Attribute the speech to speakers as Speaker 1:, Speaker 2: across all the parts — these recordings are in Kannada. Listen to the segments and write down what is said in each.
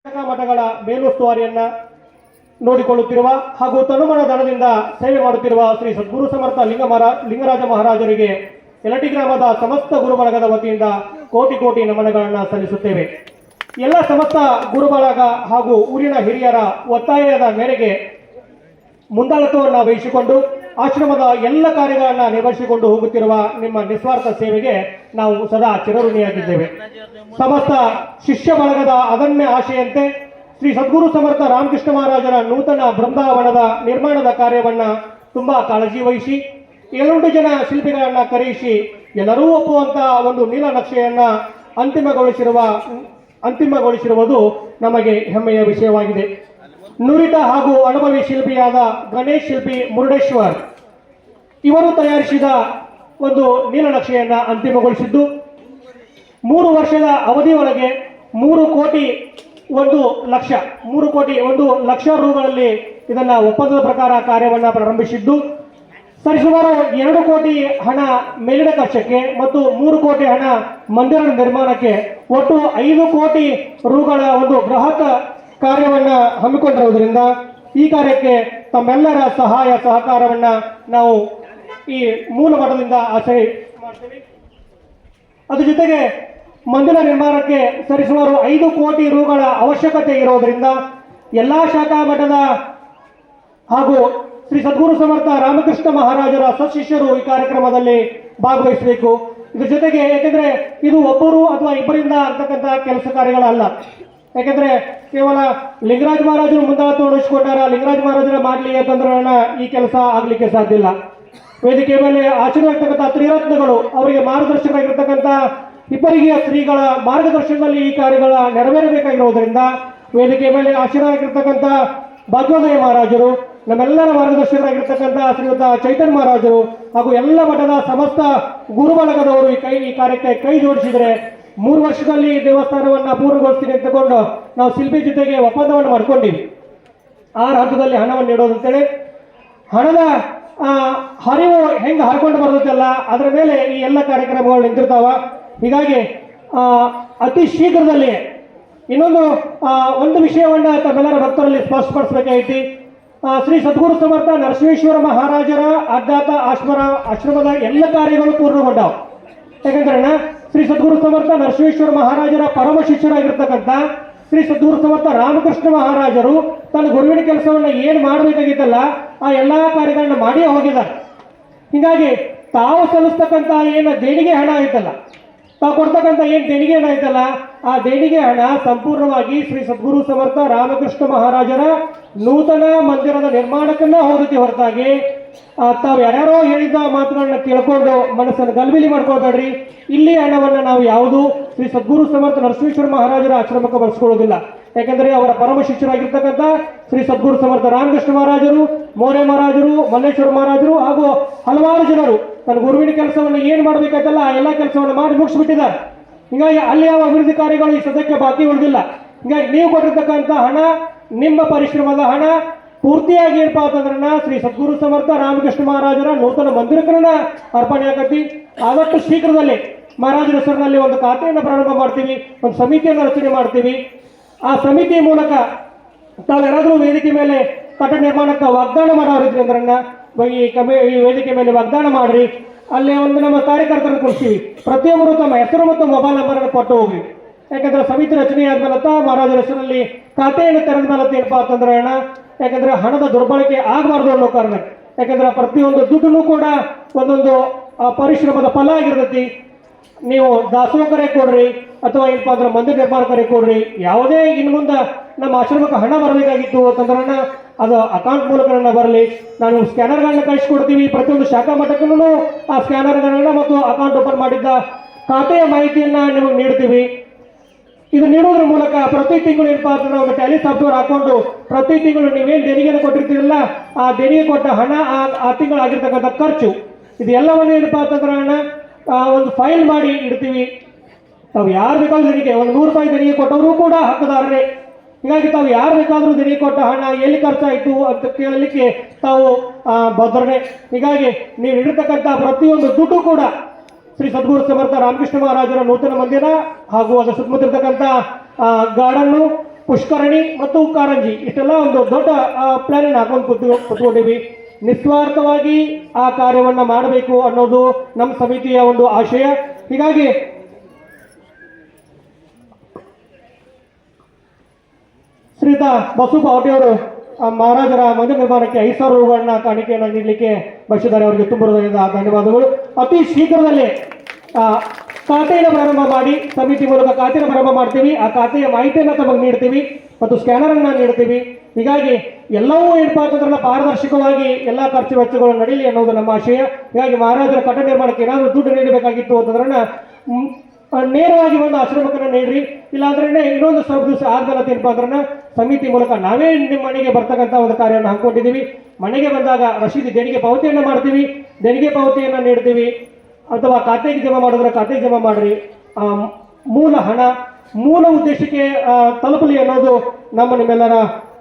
Speaker 1: ಮಠಗಳ ಮೇಲುಸ್ತುವಾರಿಯನ್ನ ನೋಡಿಕೊಳ್ಳುತ್ತಿರುವ ಹಾಗೂ ತನುಮನ ದಳದಿಂದ ಸೇವೆ ಮಾಡುತ್ತಿರುವ ಶ್ರೀ ಸದ್ಗುರು ಸಮರ್ಥ ಲಿಂಗರಾಜ ಮಹಾರಾಜರಿಗೆ ಯಲಟಿ ಗ್ರಾಮದ ಸಮಸ್ತ ಗುರುಬಳಗದ ವತಿಯಿಂದ ಕೋಟಿ ಕೋಟಿ ನಮನಗಳನ್ನು ಸಲ್ಲಿಸುತ್ತೇವೆ. ಎಲ್ಲ ಸಮಸ್ತ ಗುರುಬಳಗ ಹಾಗೂ ಊರಿನ ಹಿರಿಯರ ಒತ್ತಾಯದ ಮೇರೆಗೆ ಮುಂದಾಳತ್ವವನ್ನು ವಹಿಸಿಕೊಂಡು ಆಶ್ರಮದ ಎಲ್ಲ ಕಾರ್ಯಗಳನ್ನು ನಿರ್ವಹಿಸಿಕೊಂಡು ಹೋಗುತ್ತಿರುವ ನಿಮ್ಮ ನಿಸ್ವಾರ್ಥ ಸೇವೆಗೆ ನಾವು ಸದಾ ಚಿರಋಣಿಯಾಗಿದ್ದೇವೆ. ಸಮಸ್ತ ಶಿಷ್ಯ ಬಳಗದ ಅದಮ್ಯ ಆಶೆಯಂತೆ ಶ್ರೀ ಸದ್ಗುರು ಸಮರ್ಥ ರಾಮಕೃಷ್ಣ ಮಹಾರಾಜರ ನೂತನ ಬೃಂದಾವನದ ನಿರ್ಮಾಣದ ಕಾರ್ಯವನ್ನ ತುಂಬಾ ಕಾಳಜಿ ವಹಿಸಿ 7 ಜನ ಶಿಲ್ಪಿಗಳನ್ನ ಕರೆಯಿಸಿ ಎಲ್ಲರೂ ಒಪ್ಪುವಂತ ಒಂದು ನೀಲನಕ್ಷೆಯನ್ನ ಅಂತಿಮಗೊಳಿಸಿರುವುದು ನಮಗೆ ಹೆಮ್ಮೆಯ ವಿಷಯವಾಗಿದೆ. ನುರಿತ ಹಾಗೂ ಅನುಭವಿ ಶಿಲ್ಪಿಯಾದ ಗಣೇಶ್ ಶಿಲ್ಪಿ ಮುರುಡೇಶ್ವರ್ ಇವರು ತಯಾರಿಸಿದ ಒಂದು ನೀಲನಕ್ಷೆಯನ್ನ ಅಂತಿಮಗೊಳಿಸಿದ್ದು 3 ವರ್ಷದ ಅವಧಿಯೊಳಗೆ 3 ಕೋಟಿ 1 ಲಕ್ಷ ರೂಗಳಲ್ಲಿ ಇದನ್ನ ಒಪ್ಪಂದದ ಪ್ರಕಾರ ಕಾರ್ಯವನ್ನ ಪ್ರಾರಂಭಿಸಿದ್ದು ಸರಿಸುಮಾರು 2 ಕೋಟಿ ಹಣ ಮೇಲಿನ ಖರ್ಚಕ್ಕೆ ಮತ್ತು 3 ಕೋಟಿ ಹಣ ಮಂದಿರ ನಿರ್ಮಾಣಕ್ಕೆ ಒಟ್ಟು 5 ಕೋಟಿ ರೂಗಳ ಒಂದು ಬೃಹತ್ ಕಾರ್ಯವನ್ನ ಹಮ್ಮಿಕೊಂಡಿರುವುದರಿಂದ ಈ ಕಾರ್ಯಕ್ಕೆ ತಮ್ಮೆಲ್ಲರ ಸಹಾಯ ಸಹಕಾರವನ್ನ ನಾವು ಈ ಮೂಲ ಮಠದಿಂದ ಆಸೆ ಮಾಡ್ತೇವೆ. ಅದ್ರ ಜೊತೆಗೆ ಮಂದಿರ ನಿರ್ಮಾಣಕ್ಕೆ ಸರಿಸುಮಾರು 5 ಕೋಟಿ ರೂಗಳ ಅವಶ್ಯಕತೆ ಇರೋದರಿಂದ ಎಲ್ಲಾ ಶಾಖಾ ಮಠದ ಹಾಗೂ ಶ್ರೀ ಸದ್ಗುರು ಸಮರ್ಥ ರಾಮಕೃಷ್ಣ ಮಹಾರಾಜರ ಸತ್ಶಿಷ್ಯರು ಈ ಕಾರ್ಯಕ್ರಮದಲ್ಲಿ ಭಾಗವಹಿಸಬೇಕು. ಇದ್ರ ಜೊತೆಗೆ ಯಾಕೆಂದ್ರೆ ಇದು ಒಬ್ಬರು ಅಥವಾ ಇಬ್ಬರಿಂದ ಆಗ್ತಕ್ಕಂಥ ಕೆಲಸ ಕಾರ್ಯಗಳಲ್ಲ. ಯಾಕೆಂದ್ರೆ ಕೇವಲ ಲಿಂಗರಾಜ ಮಹಾರಾಜರು ಮುಂದಾಳತ್ವ ವಹಿಸಿಕೊಂಡಾರ ಲಿಂಗರಾಜ ಮಹಾರಾಜರ ಮಾಡಲಿ ಅಂತಂದ್ರೆ ಈ ಕೆಲಸ ಆಗ್ಲಿಕ್ಕೆ ಸಾಧ್ಯ ಇಲ್ಲ. ವೇದಿಕೆ ಮೇಲೆ ಆಶೀರ್ವಾಗಿರ್ತಕ್ಕಂಥ ತ್ರಿರತ್ನಗಳು ಅವರಿಗೆ ಮಾರ್ಗದರ್ಶಕರಾಗಿರ್ತಕ್ಕಂಥ ಇಬ್ಬರಿಗೆ ಶ್ರೀಗಳ ಮಾರ್ಗದರ್ಶನದಲ್ಲಿ ಈ ಕಾರ್ಯಗಳ ನೆರವೇರಬೇಕಾಗಿರುವುದರಿಂದ ವೇದಿಕೆ ಮೇಲೆ ಆಶೀರ್ವಾಗಿರ್ತಕ್ಕಂಥ ಭಾಗ್ಯೋದಯ ಮಹಾರಾಜರು, ನಮ್ಮೆಲ್ಲರ ಮಾರ್ಗದರ್ಶಕರಾಗಿರ್ತಕ್ಕಂಥ ಶ್ರೀಯುತ ಚೈತನ್ಯ ಮಹಾರಾಜರು ಹಾಗೂ ಎಲ್ಲ ಮಠದ ಸಮಸ್ತ ಗುರುಬಳಗದವರು ಈ ಕಾರ್ಯಕ್ಕೆ ಕೈ ಜೋಡಿಸಿದರೆ 3 ವರ್ಷದಲ್ಲಿ ದೇವಸ್ಥಾನವನ್ನ ಪೂರ್ಣಗೊಳಿಸ್ತೀನಿ ಅಂತಕೊಂಡು ನಾವು ಶಿಲ್ಪಿ ಜೊತೆಗೆ ಒಪ್ಪಂದವನ್ನು ಮಾಡ್ಕೊಂಡಿವಿ. 6 ಹಂತದಲ್ಲಿ ಹಣವನ್ನು ನೀಡೋದಂತೇಳಿ ಹಣದ ಹರಿವು ಹೆಂಗೆ ಹರ್ಕೊಂಡು ಬರ್ತೈತಲ್ಲ ಅದರ ಮೇಲೆ ಈ ಎಲ್ಲ ಕಾರ್ಯಕ್ರಮಗಳು ನಿಂತಿರ್ತಾವ. ಹೀಗಾಗಿ ಅತಿ ಶೀಘ್ರದಲ್ಲಿ ಒಂದು ವಿಷಯವನ್ನ ತಮ್ಮೆಲ್ಲರ ಭಕ್ತರಲ್ಲಿ ಸ್ಪಷ್ಟಪಡಿಸಬೇಕಾಗಿತ್ತು. ಶ್ರೀ ಸದ್ಗುರು ಸಮರ್ಥ ನರಸಿಂಹೇಶ್ವರ ಮಹಾರಾಜರ ಅಜ್ಞಾತ ಆಶ್ರಮದ ಎಲ್ಲ ಕಾರ್ಯಗಳು ಪೂರ್ಣಗೊಂಡವು. ಯಾಕಂದ್ರೆ ಶ್ರೀ ಸದ್ಗುರು ಸಮರ್ಥ ನರಸಿಂಹೇಶ್ವರ ಮಹಾರಾಜರ ಪರಮ ಶಿಷ್ಯರಾಗಿರ್ತಕ್ಕಂಥ ಶ್ರೀ ಸದ್ಗುರು ಸಮರ್ಥ ರಾಮಕೃಷ್ಣ ಮಹಾರಾಜರು ತನ್ನ ಗುರುವಿನ ಕೆಲಸವನ್ನ ಏನು ಮಾಡಬೇಕಾಗಿತ್ತಲ್ಲ ಆ ಎಲ್ಲಾ ಕಾರ್ಯಗಳನ್ನ ಮಾಡಿಯೇ ಹೋಗಿದ್ದಾರೆ. ಹೀಗಾಗಿ ತಾವು ಸಲ್ಲಿಸ್ತಕ್ಕಂಥ ಏನು ದೇಣಿಗೆ ಹಣ ಐತಲ್ಲ, ತಾವು ಕೊಡ್ತಕ್ಕಂಥ ಏನು ದೇಣಿಗೆ ಹಣ ಐತಲ್ಲ ಆ ದೇಣಿಗೆ ಹಣ ಸಂಪೂರ್ಣವಾಗಿ ಶ್ರೀ ಸದ್ಗುರು ಸಮರ್ಥ ರಾಮಕೃಷ್ಣ ಮಹಾರಾಜರ ನೂತನ ಮಂದಿರದ ನಿರ್ಮಾಣಕ್ಕನ್ನ ಹೋಗುತ್ತೆ ಹೊರತಾಗಿ ತಾವು ಯಾರ್ಯಾರೋ ಹೇಳಿದ ಮಾತುಗಳನ್ನ ಕೇಳ್ಕೊಂಡು ಮನಸ್ಸನ್ನು ಗಲ್ಬಿಲಿ ಮಾಡ್ಕೊಳ್ಬೇಡ್ರಿ. ಇಲ್ಲಿ ಹಣವನ್ನ ನಾವು ಯಾವುದು ಶ್ರೀ ಸದ್ಗುರು ಸಮರ್ಥ ನರಸಿಂಹೇಶ್ವರ ಮಹಾರಾಜರ ಆಶ್ರಮಕ್ಕೆ ಬಳಸ್ಕೊಳ್ಳೋದಿಲ್ಲ. ಯಾಕಂದ್ರೆ ಅವರ ಪರಮ ಶಿಷ್ಯರಾಗಿರ್ತಕ್ಕಂಥ ಶ್ರೀ ಸದ್ಗುರು ಸಮರ್ಥ ರಾಮಕೃಷ್ಣ ಮಹಾರಾಜರು, ಮೌರ್ಯ ಮಹಾರಾಜರು, ಮಲ್ಲೇಶ್ವರ ಮಹಾರಾಜರು ಹಾಗೂ ಹಲವಾರು ಜನರು ತನ್ನ ಗುರುವಿನ ಕೆಲಸವನ್ನು ಏನ್ ಮಾಡ್ಬೇಕಾಯ್ತಲ್ಲ ಆ ಎಲ್ಲ ಕೆಲಸವನ್ನು ಮಾಡಿ ಮುಗಿಸ್ಬಿಟ್ಟಿದ್ದಾರೆ. ಹೀಗಾಗಿ ಅಲ್ಲಿ ಯಾವ ಅಭಿವೃದ್ಧಿ ಕಾರ್ಯಗಳು ಈ ಸದ್ಯಕ್ಕೆ ಬಾಕಿ ಉಳಿದಿಲ್ಲ. ಹೀಗಾಗಿ ನೀವು ಕೊಟ್ಟಿರ್ತಕ್ಕಂಥ ಹಣ ನಿಮ್ಮ ಪರಿಶ್ರಮದ ಹಣ ಪೂರ್ತಿಯಾಗಿ ಏನಪ್ಪಾ ಅಂತಂದ್ರೆ ಶ್ರೀ ಸದ್ಗುರು ಸಮರ್ಥ ರಾಮಕೃಷ್ಣ ಮಹಾರಾಜರ ನೂತನ ಮಂದಿರಕ್ಕನ್ನ ಅರ್ಪಣೆ ಆಗತ್ತಿ. ಆದಷ್ಟು ಶೀಘ್ರದಲ್ಲಿ ಮಹಾರಾಜರ ಹೆಸರಿನಲ್ಲಿ ಒಂದು ಖಾತೆಯನ್ನು ಪ್ರಾರಂಭ ಮಾಡ್ತೀವಿ, ಒಂದು ಸಮಿತಿಯನ್ನು ರಚನೆ ಮಾಡ್ತೀವಿ. ಆ ಸಮಿತಿಯ ಮೂಲಕ ತಾವೆಲ್ಲರೂ ವೇದಿಕೆ ಮೇಲೆ ಕಟ್ಟಡ ನಿರ್ಮಾಣಕ್ಕೆ ವಾಗ್ದಾನ ಮಾಡೋರಿದ್ರಿ ಅಂದ್ರನ್ನ ಈ ವೇದಿಕೆ ಮೇಲೆ ವಾಗ್ದಾನ ಮಾಡ್ರಿ. ಅಲ್ಲಿ ಒಂದು ನಮ್ಮ ಕಾರ್ಯಕರ್ತರನ್ನು ಕೊಡ್ತೀವಿ. ಪ್ರತಿಯೊಬ್ಬರು ತಮ್ಮ ಹೆಸರು ಮತ್ತು ಮೊಬೈಲ್ ನಂಬರ್ ಅನ್ನು ಕೊಟ್ಟು ಹೋಗ್ರಿ. ಯಾಕಂದ್ರೆ ಸಮಿತಿ ರಚನೆ ಆದ್ಮೇಲತ್ತ ಮಹಾರಾಜರ ಹೆಸರಲ್ಲಿ ಖಾತೆಯನ್ನು ತೆರೆದ ಮೇಲತ್ತ ಏನಪ್ಪಾ ಅಂತಂದ್ರೆ ಯಾಕಂದ್ರೆ ಹಣದ ದುರ್ಬಳಕೆ ಆಗಬಾರ್ದು ಅನ್ನೋ ಕಾರಣ. ಯಾಕಂದ್ರೆ ಪ್ರತಿಯೊಂದು ದುಡ್ಡು ಕೂಡ ಒಂದೊಂದು ಪರಿಶ್ರಮದ ಫಲ ಆಗಿರ್ತೈತಿ. ನೀವು ದಾಸೋಹಕರೇ ಕೊಡ್ರಿ ಅಥವಾ ಏನಪ್ಪಾ ಅಂದ್ರೆ ಮಂದಿರ ನಿರ್ಮಾಣಕರೇ ಕೊಡ್ರಿ, ಯಾವುದೇ ಇನ್ನು ಮುಂದೆ ನಮ್ಮ ಆಶ್ರಮಕ್ಕೆ ಹಣ ಬರಬೇಕಾಗಿತ್ತು ಅಂತಂದ್ರೆ ಅದು ಅಕೌಂಟ್ ಮೂಲಕ ಬರಲಿ. ನಾವು ಸ್ಕ್ಯಾನರ್ಗಳನ್ನ ಕಳಿಸ್ಕೊಡ್ತೀವಿ. ಪ್ರತಿಯೊಂದು ಶಾಖಾ ಮಠಕ್ಕೂ ಆ ಸ್ಕ್ಯಾನರ್ಗಳನ್ನ ಮತ್ತು ಅಕೌಂಟ್ ಓಪನ್ ಮಾಡಿದ್ದ ಖಾತೆಯ ಮಾಹಿತಿಯನ್ನ ನಿಮಗೆ ನೀಡ್ತೀವಿ. ಇದು ನೀಡೋದ್ರ ಮೂಲಕ ಪ್ರತಿ ತಿಂಗಳು ಏನಪ್ಪಾ ಅಂತಂದ್ರೆ ಒಂದು ಟ್ಯಾಲಿ ಸಾಫ್ಟ್ವೇರ್ ಹಾಕೊಂಡು ಪ್ರತಿ ತಿಂಗಳು ನೀವೇನು ದೇಣಿಗೆಯನ್ನು ಕೊಟ್ಟಿರ್ತೀರಲ್ಲ ಆ ದೇಣಿಗೆ ಕೊಟ್ಟ ಹಣ ಆ ತಿಂಗಳು ಆಗಿರ್ತಕ್ಕಂಥ ಖರ್ಚು ಇದೆಲ್ಲವನ್ನು ಏನಪ್ಪಾ ಅಂತಂದ್ರೆ ಒಂದು ಫೈಲ್ ಮಾಡಿ ಇಡ್ತೀವಿ. ತಾವು ಯಾರು ಬೇಕಾದ್ರೂ ದೇಣಿಗೆ ಒಂದು 100 ರೂಪಾಯಿ ದೇಣಿಗೆ ಕೊಟ್ಟವರು ಕೂಡ ಹಕ್ಕದಾರರೇ. ಹೀಗಾಗಿ ತಾವು ಯಾರು ಬೇಕಾದ್ರೂ ದೇಣಿಗೆ ಕೊಟ್ಟ ಹಣ ಎಲ್ಲಿ ಖರ್ಚಾಯಿತು ಅಂತ ಕೇಳಲಿಕ್ಕೆ ತಾವು ಭದ್ರನೆ. ಹೀಗಾಗಿ ನೀವು ಇಡಿರ್ತಕ್ಕಂಥ ಪ್ರತಿಯೊಂದು ದುಡ್ಡು ಕೂಡ ಶ್ರೀ ಸದ್ಗುರು ಸಮರ್ಥ ರಾಮಕೃಷ್ಣ ಮಹಾರಾಜರ ನೂತನ ಮಂದಿರ ಹಾಗೂ ಅದರ ಸುತ್ತಮುತ್ತ ಗಾರ್ಡನ್ನು ಪುಷ್ಕರಣಿ ಮತ್ತು ಕಾರಂಜಿ ಇಷ್ಟೆಲ್ಲ ಒಂದು ದೊಡ್ಡ ಪ್ಲಾನ್ ಅನ್ನು ಹಾಕೊಂಡು ಕೂತ್ಕೊಂಡಿವಿ. ನಿಸ್ವಾರ್ಥವಾಗಿ ಆ ಕಾರ್ಯವನ್ನ ಮಾಡಬೇಕು ಅನ್ನೋದು ನಮ್ಮ ಸಮಿತಿಯ ಒಂದು ಆಶಯ. ಹೀಗಾಗಿ ಶ್ರೀಯುತ ಬಸು ಪಾವಟಿಯವರು ಮಹಾರಾಜರ ಮಂದಿರ ನಿರ್ಮಾಣಕ್ಕೆ 5,000 ರೂಪಾಯಿಗಳನ್ನ ಕಾಣಿಕೆಯನ್ನು ನೀಡಲಿಕ್ಕೆ ಬಯಸಿದ್ದಾರೆ. ಅವರಿಗೆ ತುಂಬ ಹೃದಯದ ಧನ್ಯವಾದಗಳು. ಅತಿ ಶೀಘ್ರದಲ್ಲೇ ಖಾತೆಯನ್ನು ಪ್ರಾರಂಭ ಮಾಡಿ ಸಮಿತಿ ಮೂಲಕ ಖಾತೆಯನ್ನು ಪ್ರಾರಂಭ ಮಾಡ್ತೀವಿ. ಆ ಖಾತೆಯ ಮಾಹಿತಿಯನ್ನು ತಮಗೆ ನೀಡ್ತೀವಿ ಮತ್ತು ಸ್ಕ್ಯಾನರ್ ಅನ್ನ ನೀಡ್ತೀವಿ. ಹೀಗಾಗಿ ಎಲ್ಲವೂ ಏನಪ್ಪಾ ಅಂತಂದ್ರೆ ಪಾರದರ್ಶಕವಾಗಿ ಎಲ್ಲ ಖರ್ಚು ವೆಚ್ಚಗಳು ನಡೀಲಿ ಅನ್ನೋದು ನಮ್ಮ ಆಶಯ. ಹೀಗಾಗಿ ಮಹಾರಾಜರ ಕಟ್ಟಡ ನಿರ್ಮಾಣಕ್ಕೆ ಏನಾದರೂ ದುಡ್ಡು ನೀಡಬೇಕಾಗಿತ್ತು ಅಂತಂದ್ರೆ ನೇರವಾಗಿ ಒಂದು ಆಶ್ರಮಕ್ಕನ್ನ ನೀಡ್ರಿ. ಇಲ್ಲಾಂದ್ರೆ ಇನ್ನೊಂದು ಸ್ವಲ್ಪ ದಿವಸ ಆದ್ಮೇಲೆ ಏನಪ್ಪಾ ಅಂದ್ರೆ ಸಮಿತಿ ಮೂಲಕ ನಾವೇ ನಿಮ್ಮ ಮನೆಗೆ ಬರ್ತಕ್ಕಂಥ ಒಂದು ಕಾರ್ಯವನ್ನು ಹಾಕೊಂಡಿದ್ದೀವಿ. ಮನೆಗೆ ಬಂದಾಗ ರಸೀದಿ ದೇಣಿಗೆ ಪಾವತಿಯನ್ನು ಮಾಡ್ತೀವಿ, ದೇಣಿಗೆ ಪಾವತಿಯನ್ನು ನೀಡ್ತೀವಿ. ಅಥವಾ ಖಾತೆಗೆ ಜಮಾ ಮಾಡಿದ್ರೆ ಖಾತೆಗೆ ಜಮಾ ಮಾಡ್ರಿ. ಮೂಲ ಹಣ ಮೂಲ ಉದ್ದೇಶಕ್ಕೆ ತಲುಪಲಿ ಅನ್ನೋದು ನಿಮ್ಮೆಲ್ಲರ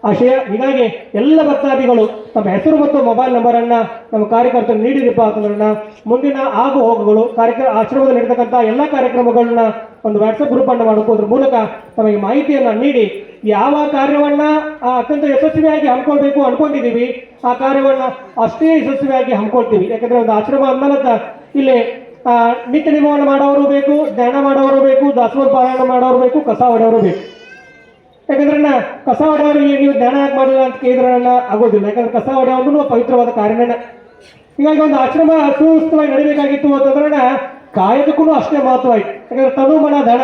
Speaker 1: ಆಶಯ. ಹೀಗಾಗಿ ಎಲ್ಲ ಭಕ್ತಾದಿಗಳು ತಮ್ಮ ಹೆಸರು ಮತ್ತು ಮೊಬೈಲ್ ನಂಬರ್ ಅನ್ನ ನಮ್ಮ ಕಾರ್ಯಕರ್ತರು ನೀಡಿದಪ್ಪ ಅಂತಂದ್ರೆ ಮುಂದಿನ ಆಗು ಹೋಗುಗಳು ಆಶ್ರಮದಲ್ಲಿ ನಡೀತಕ್ಕಂಥ ಎಲ್ಲ ಕಾರ್ಯಕ್ರಮಗಳನ್ನ ಒಂದು ವಾಟ್ಸಪ್ ಗ್ರೂಪ್ ಅನ್ನು ಮಾಡೋದ್ರ ಮೂಲಕ ತಮಗೆ ಮಾಹಿತಿಯನ್ನ ನೀಡಿ ಯಾವ ಕಾರ್ಯವನ್ನ ಅತ್ಯಂತ ಯಶಸ್ವಿಯಾಗಿ ಹಮ್ಮಿಕೊಳ್ಬೇಕು ಅನ್ಕೊಂಡಿದೀವಿ ಆ ಕಾರ್ಯವನ್ನ ಅಷ್ಟೇ ಯಶಸ್ವಿಯಾಗಿ ಹಮ್ಮಿಕೊಳ್ತೀವಿ. ಯಾಕಂದ್ರೆ ಒಂದು ಆಶ್ರಮ ಅಂದಮೇಲೆ ಇಲ್ಲಿ ನಿತ್ಯ ನಿರ್ವಹಣೆ ಮಾಡೋರು ಬೇಕು, ಧ್ಯಾನ ಮಾಡೋರು ಬೇಕು, ದಾಸೋಹ ಪಾರಾಯಣ ಮಾಡೋರು ಬೇಕು, ಕಸ ಹೊಡೆಯೋರು ಬೇಕು. ಯಾಕಂದ್ರೆ ಕಸ ಹೊಡೆಯೋರಿಗೆ ನೀವು ಧ್ಯಾನ ಯಾಕೆ ಮಾಡಿಲ್ಲ ಅಂತ ಕೇಳಿದ್ರೆ ಆಗೋದಿಲ್ಲ. ಯಾಕಂದ್ರೆ ಕಸ ಹೊಡೆಯೋದು ಪವಿತ್ರವಾದ ಕಾರ್ಯನೇ. ಹೀಗಾಗಿ ಒಂದು ಆಶ್ರಮ ಸುಸ್ಥಿರವಾಗಿ ನಡಿಬೇಕಾಗಿತ್ತು ಅಂತಂದ್ರೆ ಕಾಯದಕ್ಕೂ ಅಷ್ಟೇ ಮಹತ್ವ ಆಯ್ತು. ಯಾಕಂದ್ರೆ ತನು ಮನ ಧನ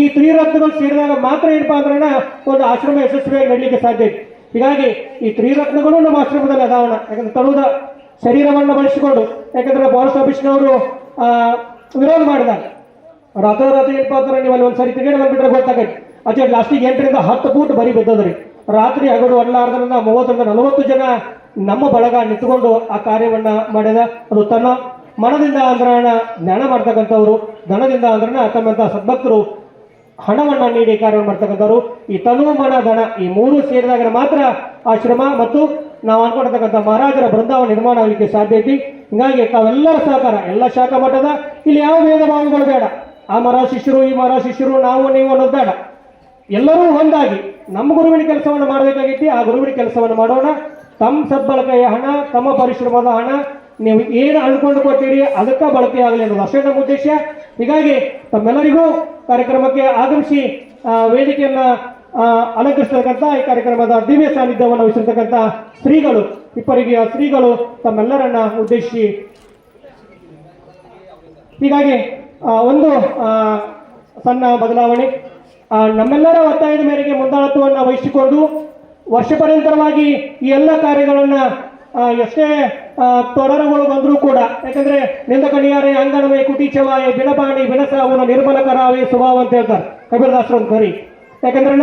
Speaker 1: ಈ ತ್ರಿರತ್ನಗಳು ಸೇರಿದಾಗ ಮಾತ್ರ ಏನಪ್ಪಾ ಅಂದ್ರೆ ಒಂದು ಆಶ್ರಮ ಯಶಸ್ವಿಯಾಗಿ ನಡಲಿಕ್ಕೆ ಸಾಧ್ಯ ಇದೆ. ಹೀಗಾಗಿ ಈ ತ್ರಿರತ್ನಗಳು ನಮ್ಮ ಆಶ್ರಮದಲ್ಲಿ ಅದಾವಣ. ಯಾಕಂದ್ರೆ ತನುದ ಶರೀರವನ್ನು ಬಳಸಿಕೊಂಡು, ಯಾಕಂದ್ರೆ ಫಾರೆಸ್ಟ್ ಆಫೀಸ್ನವರು ವಿರೋಧ ಮಾಡಿದಾಗ ರಾತ್ರೋರಾತ್ರಿ ಏನಪ್ಪಾ ಅಂದ್ರೆ ನೀವು ಅಲ್ಲಿ ಒಂದ್ಸರಿ ತಿರುಗಿ ಬಂದ್ಬಿಟ್ರೆ ಗೊತ್ತಾಗೈತಿ. ಅಚ್ಚ ಲಾಸ್ಟಿಗೆ 8 ರಿಂದ 10 ಫೂಟ್ ಬರಿ ಬಿದ್ದದ್ರಿ. ರಾತ್ರಿ ಹಗಲು ಅಲ್ಲಾರ್ದ್ರಿಂದ 30 ರಿಂದ 40 ಜನ ನಮ್ಮ ಬಳಗ ನಿಂತುಕೊಂಡು ಆ ಕಾರ್ಯವನ್ನ ಮಾಡಿದ. ಅದು ತನ್ನ ಮನದಿಂದ ಅಂದ್ರಣ ಜ್ಞಾನ ಮಾಡ್ತಕ್ಕಂಥವ್ರು, ಧನದಿಂದ ಅಂದ್ರಣ ತಮ್ಮಂತ ಸದ್ಭಕ್ತರು ಹಣವನ್ನ ನೀಡಿ ಕಾರ್ಯವನ್ನು ಮಾಡ್ತಕ್ಕಂಥವ್ರು. ಈ ತನು ಮನ ಧನ ಈ ಮೂರು ಸೇರಿದಾಗ ಮಾತ್ರ ಆಶ್ರಮ ಮತ್ತು ನಾವು ಅನ್ಕೊಂಡಿರ್ತಕ್ಕಂಥ ಮಹಾರಾಜರ ಬೃಂದಾವನ ನಿರ್ಮಾಣ ಆಗಲಿಕ್ಕೆ ಸಾಧ್ಯ ಐತಿ. ಹೀಗಾಗಿ ತಾವೆಲ್ಲರ ಸಹಕಾರ, ಎಲ್ಲ ಶಾಖಾ ಮಠದ ಇಲ್ಲಿ ಯಾವ ಭೇದ ಭಾವಗಳು ಬೇಡ. ಆ ಮಹಾರಾಜ ಶಿಷ್ಯರು, ಈ ಮಹಾರಾಜ ಶಿಷ್ಯರು, ನಾವು ನೀವು ಅನ್ನೋದು ಬೇಡ. ಎಲ್ಲರೂ ಒಂದಾಗಿ ನಮ್ಮ ಗುರುವಿನ ಕೆಲಸವನ್ನು ಮಾಡಬೇಕಾಗಿತ್ತು. ಆ ಗುರುವಿನ ಕೆಲಸವನ್ನು ಮಾಡೋಣ. ತಮ್ಮ ಸದ್ಬಳಕೆಯ ಹಣ, ತಮ್ಮ ಪರಿಶ್ರಮದ ಹಣ ನೀವು ಏನು ಅನ್ಕೊಂಡು ಕೊಡ್ತೀರಿ ಅದಕ್ಕೆ ಬಳಕೆ ಆಗಲಿ ಅನ್ನೋದು ಅಷ್ಟೇ ನಮ್ಮ ಉದ್ದೇಶ. ಹೀಗಾಗಿ ತಮ್ಮೆಲ್ಲರಿಗೂ ಕಾರ್ಯಕ್ರಮಕ್ಕೆ ಆಗಮಿಸಿ ವೇದಿಕೆಯನ್ನ ಅಲಂಕರಿಸತಕ್ಕಂಥ ಈ ಕಾರ್ಯಕ್ರಮದ ದಿವ್ಯ ಸಾನ್ನಿಧ್ಯವನ್ನು ವಹಿಸಿರ್ತಕ್ಕಂಥ ಶ್ರೀಗಳು, ಇಪ್ಪರಿಗೆ ಶ್ರೀಗಳು ತಮ್ಮೆಲ್ಲರನ್ನ ಉದ್ದೇಶಿಸಿ ಹೀಗಾಗಿ ಒಂದು ಸಣ್ಣ ಬದಲಾವಣೆ, ನಮ್ಮೆಲ್ಲರ ಒತ್ತಾಯದ ಮೇರೆಗೆ ಮುಂದಾಳತ್ವವನ್ನು ವಹಿಸಿಕೊಂಡು ವರ್ಷ ಪರ್ಯಂತರವಾಗಿ ಈ ಎಲ್ಲ ಕಾರ್ಯಗಳನ್ನ ಎಷ್ಟೇ ತೊಡರುಗಳು ಬಂದರೂ ಕೂಡ, ಯಾಕಂದ್ರೆ ನಿಂದಕಣಿಯಾರೆ ಅಂಗಣವೇ ಕುಟೀಚವಾಯೆ ಬಿಡಪಾಣಿ ಬಿಡಸಾವನ ನಿರ್ಮಲ ಕರಾವೆ ಸ್ವಭಾವ ಅಂತ ಹೇಳ್ತಾರೆ ಕಬೀರದಾಸರು ಅಂತ ಕರಿ. ಯಾಕಂದ್ರೆ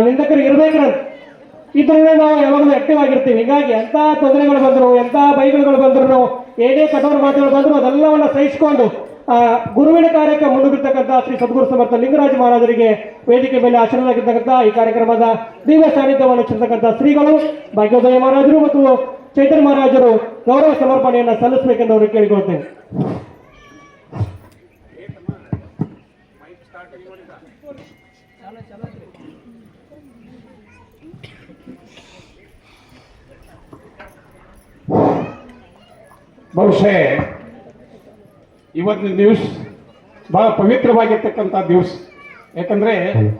Speaker 1: ನಿಂದಕರು ಇರ್ಬೇಕ್ರಂತ ಇದ್ರೇ ನಾವು ಯಾವಾಗಲೂ ಆಕ್ಟಿವ್ ಆಗಿರ್ತೀವಿ. ಹೀಗಾಗಿ ಎಂಥ ತೊಂದರೆಗಳು ಬಂದರು, ಎಂಥ ಬೈಗಳು ಬಂದ್ರು, ಏನೇ ಕಠೋರ ಮಾತುಗಳು ಬಂದರೂ ಅದೆಲ್ಲವನ್ನ ಸಹಿಸಿಕೊಂಡು ಗುರುವಿನ ಕಾರ್ಯಕ್ಕೆ ಮುನ್ನುಗ್ಗಿರ್ತಕ್ಕಂಥ ಶ್ರೀ ಸದ್ಗುರು ಸಮರ್ಥ ಲಿಂಗರಾಜ ಮಹಾರಾಜರಿಗೆ ವೇದಿಕೆ ಮೇಲೆ ಆಶೀರ್ವಾದಾಗಿರ್ತಕ್ಕಂಥ ಈ ಕಾರ್ಯಕ್ರಮದ ದಿವ್ಯ ಸಾನ್ನಿಧ್ಯವನ್ನು ಹೆಚ್ಚಿರ್ತಕ್ಕಂಥ ಶ್ರೀಗಳು ಭಾಗ್ಯೋದಯ ಮಹಾರಾಜರು ಮತ್ತು ಚೈತನ್ಯ ಮಹಾರಾಜರು ಗೌರವ ಸಮರ್ಪಣೆಯನ್ನು ಸಲ್ಲಿಸಬೇಕೆಂದು ಅವರು ಕೇಳಿಕೊಳ್ತೇನೆ.
Speaker 2: ಬಹುಶಃ ಇವತ್ತಿನ ದಿವಸ ಬಹಳ ಪವಿತ್ರವಾಗಿರ್ತಕ್ಕಂಥ ದಿವಸ. ಯಾಕಂದ್ರೆ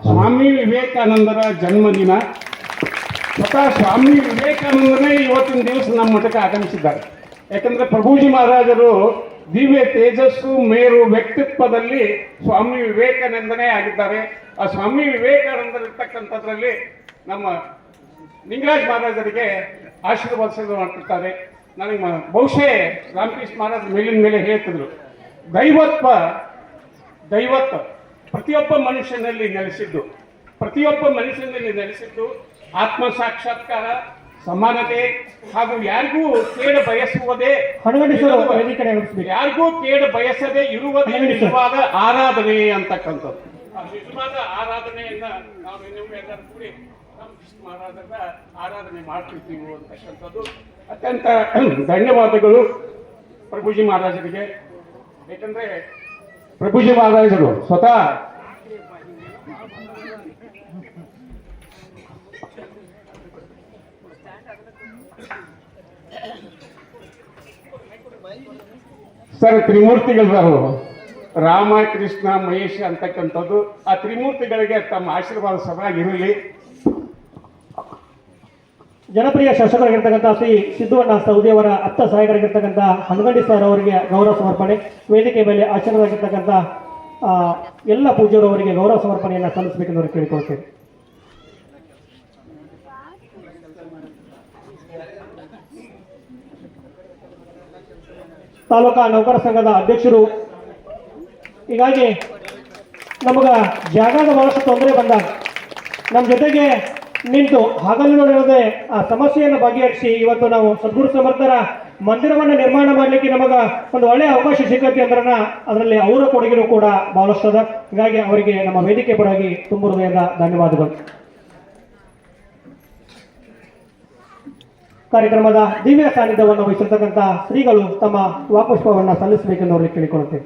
Speaker 2: ಸ್ವಾಮಿ ವಿವೇಕಾನಂದರ ಜನ್ಮದಿನ. ಸ್ವತಃ ಸ್ವಾಮಿ ವಿವೇಕಾನಂದನೇ ಇವತ್ತಿನ ದಿವಸ ನಮ್ಮ ಮಠಕ್ಕೆ ಆಗಮಿಸಿದ್ದಾರೆ. ಯಾಕಂದ್ರೆ ಪ್ರಭುಜಿ ಮಹಾರಾಜರು ದಿವ್ಯ ತೇಜಸ್ಸು ಮೇರು ವ್ಯಕ್ತಿತ್ವದಲ್ಲಿ ಸ್ವಾಮಿ ವಿವೇಕಾನಂದನೇ ಆಗಿದ್ದಾರೆ. ಆ ಸ್ವಾಮಿ ವಿವೇಕಾನಂದರಿರ್ತಕ್ಕಂಥದ್ರಲ್ಲಿ ನಮ್ಮ ಲಿಂಗರಾಜ ಮಹಾರಾಜರಿಗೆ ಆಶೀರ್ವಾದ ಮಾಡ್ತಿರ್ತಾರೆ. ನನಗೆ ಬಹುಶಃ ರಾಮಕೃಷ್ಣ ಮಹಾರಾಜ ಮೇಲಿನ ಮೇಲೆ ಹೇಳ್ತಿದ್ರು, ದೈವತ್ವ ಪ್ರತಿಯೊಬ್ಬ ಮನುಷ್ಯನಲ್ಲಿ ನೆಲೆಸಿದ್ದು, ಆತ್ಮ ಸಾಕ್ಷಾತ್ಕಾರ, ಸಮಾನತೆ ಹಾಗೂ ಯಾರಿಗೂ ಕೇಡು ಬಯಸುವುದೇ ಇರುವುದೇ ನಿಜವಾದ ಆರಾಧನೆ ಅಂತಕ್ಕಂಥದ್ದು. ಆ ನಿಜವಾದ ಆರಾಧನೆಯನ್ನ ನಾವು ಎಲ್ಲರೂ ಕೂಡಿ ರಾಮಕೃಷ್ಣ ಮಹಾರಾಜರ ಆರಾಧನೆ ಮಾಡ್ತಿರ್ತೀವಿ ಅಂತಕ್ಕಂಥದ್ದು. ಅತ್ಯಂತ ಧನ್ಯವಾದಗಳು ಪ್ರಭುಜಿ ಮಹಾರಾಜರಿಗೆ. ಯಾಕಂದ್ರೆ ಪ್ರಭುಜಿ ಮಹಾರಾಜರು ಸ್ವತಃ ಸರ್ ತ್ರಿಮೂರ್ತಿಗಳು ರಾಮ ಕೃಷ್ಣ ಮಹೇಶ್ ಅಂತಕ್ಕಂಥದ್ದು ಆ ತ್ರಿಮೂರ್ತಿಗಳಿಗೆ ತಮ್ಮ ಆಶೀರ್ವಾದ ಸದಾ ಇರಲಿ.
Speaker 1: ಜನಪ್ರಿಯ ಶಾಸಕರಾಗಿರ್ತಕ್ಕಂಥ ಶ್ರೀ ಸಿದ್ದಣ್ಣ ಸೌದಿಯವರ ಅತ್ತ ಸಹಾಯಕರಾಗಿರ್ತಕ್ಕಂಥ ಹನಗಂಡಿ ಸರ್ ಅವರಿಗೆ ಗೌರವ ಸಮರ್ಪಣೆ. ವೇದಿಕೆ ಮೇಲೆ ಆಶೀರ್ವದಿರ್ತಕ್ಕಂಥ ಎಲ್ಲ ಪೂಜ್ಯರು ಅವರಿಗೆ ಗೌರವ ಸಮರ್ಪಣೆಯನ್ನು ಸಲ್ಲಿಸಬೇಕೆಂದು ಕೇಳಿಕೊಳ್ತೇವೆ. ತಾಲೂಕಾ ನೌಕರ ಸಂಘದ ಅಧ್ಯಕ್ಷರು. ಹೀಗಾಗಿ ನಮಗ ಜಾಗದ ಬಹಳಷ್ಟು ತೊಂದರೆ ಬಂದಾಗ ನಮ್ಮ ಜೊತೆಗೆ ನಿಂತು ಹಗಲು ನೋಡಿರದೆ ಆ ಸಮಸ್ಯೆಯನ್ನು ಬಗೆಹರಿಸಿ ಇವತ್ತು ನಾವು ಸದ್ಗುರು ಸಮರ್ಥರ ಮಂದಿರವನ್ನು ನಿರ್ಮಾಣ ಮಾಡಲಿಕ್ಕೆ ನಮಗ ಒಂದು ಒಳ್ಳೆಯ ಅವಕಾಶ ಸಿಕ್ಕತ್ತೆ ಅಂದ್ರನ ಅದರಲ್ಲಿ ಅವರ ಕೊಡುಗೆನೂ ಕೂಡ ಬಹಳಷ್ಟು ಅದ. ಹೀಗಾಗಿ ಅವರಿಗೆ ನಮ್ಮ ವೇದಿಕೆ ಪರವಾಗಿ ತುಂಬ ಹೃದಯದ ಧನ್ಯವಾದಗಳು. ಕಾರ್ಯಕ್ರಮದ ದಿವ್ಯ ಸಾನ್ನಿಧ್ಯವನ್ನು ವಹಿಸಿರ್ತಕ್ಕಂಥ ಶ್ರೀಗಳು ತಮ್ಮ ವಾಪುಷ್ಪವನ್ನು ಸಲ್ಲಿಸಬೇಕೆಂದು ಅವರಿಗೆ ಕೇಳಿಕೊಳ್ಳುತ್ತೇವೆ.